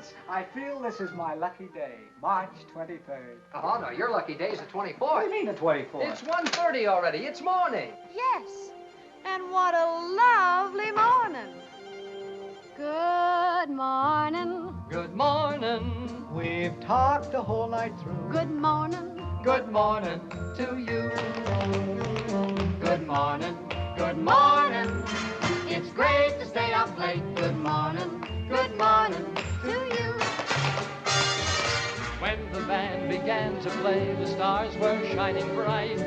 Clarence, I feel this is my lucky day, March 23rd. Oh, no, your lucky day is the 24th. What do you mean the 24th? It's 1:30 already. It's morning. Yes, and what a lovely morning. Good morning. Good morning. We've talked the whole night through. Good morning. Good morning to you. Good morning. Good morning. It's great to stay up late. Good morning. Good morning to you. When the band began to play, the stars were shining bright.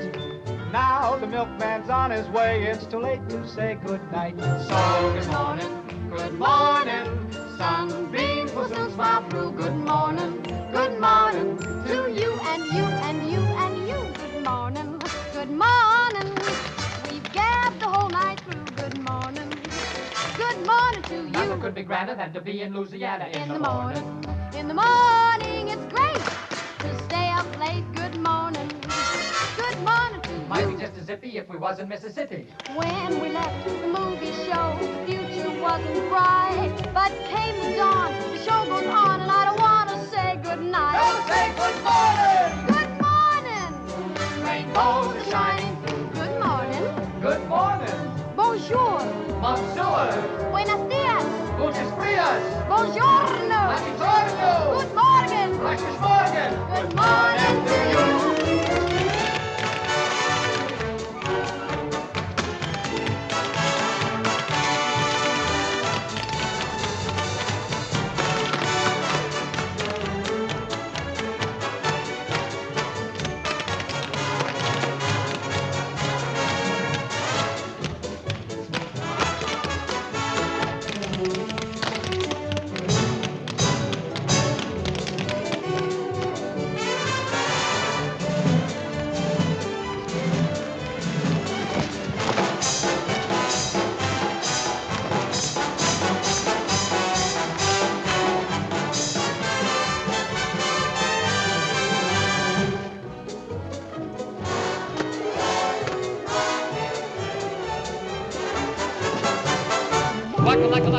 Now the milkman's on his way. It's too late to say goodnight. So good morning. Good morning. Sunbeams will soon smile through. Good morning. Good morning to you and you and you and you. Good morning. Good morning. We've gabbed the whole night through. Good morning. Good morning to you. Nothing could be grander than to be in Louisiana In the morning. In the morning, it's great to stay up late. Good morning. Good morning to you. Might be just as zippy if we was in Mississippi. When we left the movie show, the future wasn't bright. But came the dawn, the show goes on, and I don't want to say goodnight. Don't say good morning! Good morning! Rainbows are shining through. Good morning. Good morning! Bonjour. Monsuier! Buenos dias. Gutes Frias! Buongiorno. Buongiorno! Good morning. Gleiches Morgen! Good morning to you. Waka